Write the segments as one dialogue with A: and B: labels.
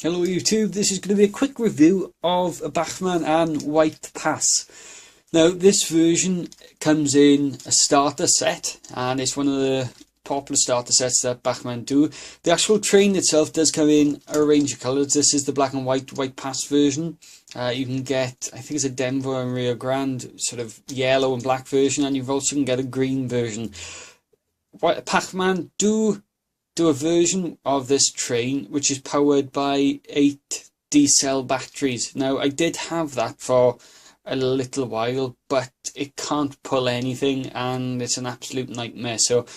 A: Hello YouTube, this is going to be a quick review of a Bachmann Anne White Pass. Now this version comes in a starter set and it's one of the popular starter sets that Bachmann do. The actual train itself does come in a range of colours. This is the black and white Pass version. You can get, I think it's a Denver and Rio Grande sort of yellow and black version, and you've also can get a green version. Bachmann do a version of this train which is powered by 8 D-cell batteries. Now I did have that for a little while, but it can't pull anything and it's an absolute nightmare, so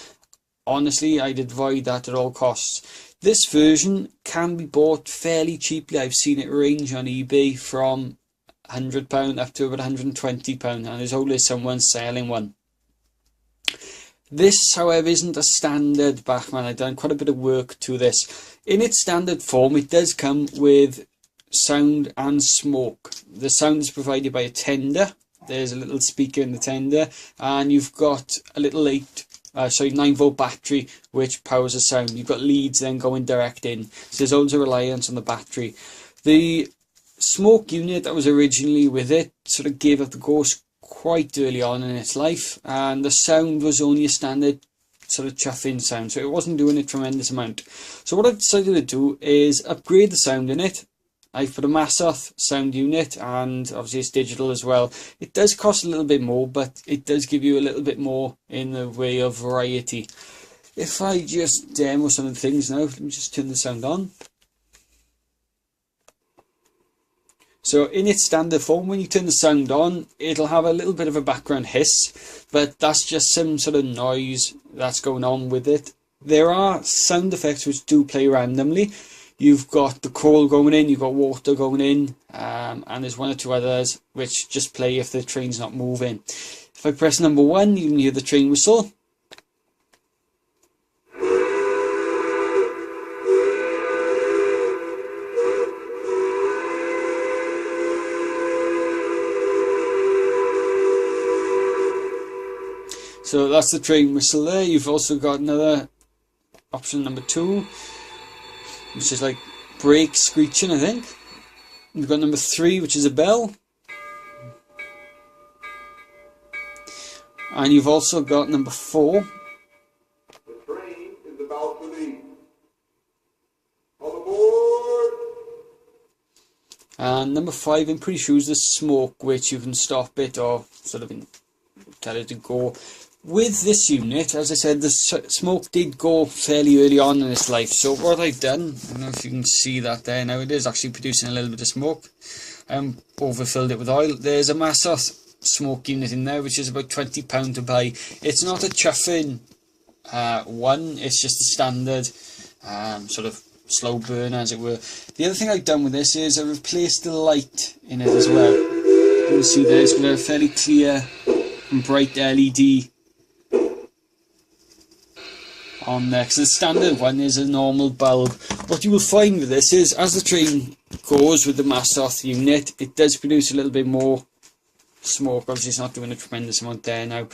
A: honestly I'd avoid that at all costs. This version can be bought fairly cheaply. I've seen it range on eBay from £100 up to about £120, and there's always someone selling one. This, however, isn't a standard Bachmann. I've done quite a bit of work to this. In its standard form, it does come with sound and smoke. The sound is provided by a tender. There's a little speaker in the tender, and you've got a little 9-volt battery which powers the sound. You've got leads then going direct in, so there's always a reliance on the battery. The smoke unit that was originally with it sort of gave up the ghost quite early on in its life, and the sound was only a standard sort of chuffing sound, so it wasn't doing a tremendous amount. So what I've decided to do is upgrade the sound in it. I've put a Massoth sound unit, and obviously it's digital as well. It does cost a little bit more, but it does give you a little bit more in the way of variety. If I just demo some of the things now, let me just turn the sound on. So in its standard form, when you turn the sound on, it'll have a little bit of a background hiss, but that's just some sort of noise that's going on with it. There are sound effects which do play randomly. You've got the coal going in, you've got water going in, and there's one or two others which just play if the train's not moving. If I press number 1, you can hear the train whistle. So that's the train whistle there. You've also got another option, number 2, which is like brake screeching, I think. You've got number 3, which is a bell. And you've also got number 4.
B: The train is about to leave. All aboard!
A: And number 5, I'm pretty sure, is the smoke, which you can stop it or sort of tell it to go. With this unit, as I said, the smoke did go fairly early on in its life. So what I've done, I don't know if you can see that there now, it is actually producing a little bit of smoke. Overfilled it with oil. There's a Massoth smoke unit in there, which is about £20 to buy. It's not a chuffing one, it's just a standard sort of slow burner, as it were. The other thing I've done with this is I replaced the light in it as well. You can see there, it's got a fairly clear and bright LED on there, because the standard one is a normal bulb. What you will find with this is, as the train goes with the Massoth unit, it does produce a little bit more smoke. Obviously it's not doing a tremendous amount there now.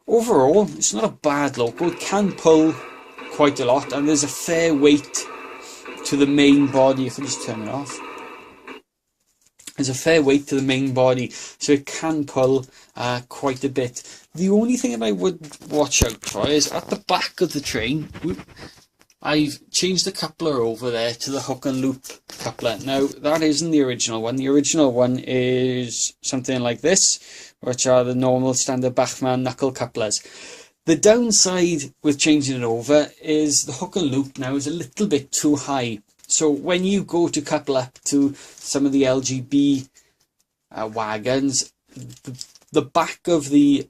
A: Overall, it's not a bad loco. It can pull quite a lot, and there's a fair weight to the main body. If I just turn it off, there's a fair weight to the main body, so it can pull quite a bit. The only thing that I would watch out for is at the back of the train, I've changed the coupler over there to the hook and loop coupler. Now that isn't the original one. The original one is something like this, which are the normal standard Bachmann knuckle couplers. The downside with changing it over is the hook and loop now is a little bit too high. So when you go to couple up to some of the LGB wagons, the back of the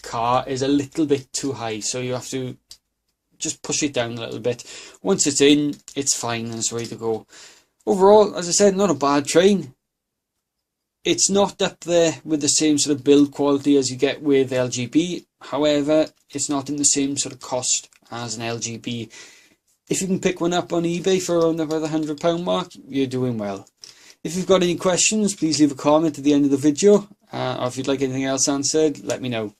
A: car is a little bit too high, so you have to just push it down a little bit. Once it's in, it's fine and it's ready to go. Overall, as I said, not a bad train. It's not up there with the same sort of build quality as you get with LGB. However, it's not in the same sort of cost as an LGB. If you can pick one up on eBay for around about the £100 mark, you're doing well. If you've got any questions, please leave a comment at the end of the video. Or if you'd like anything else answered, let me know.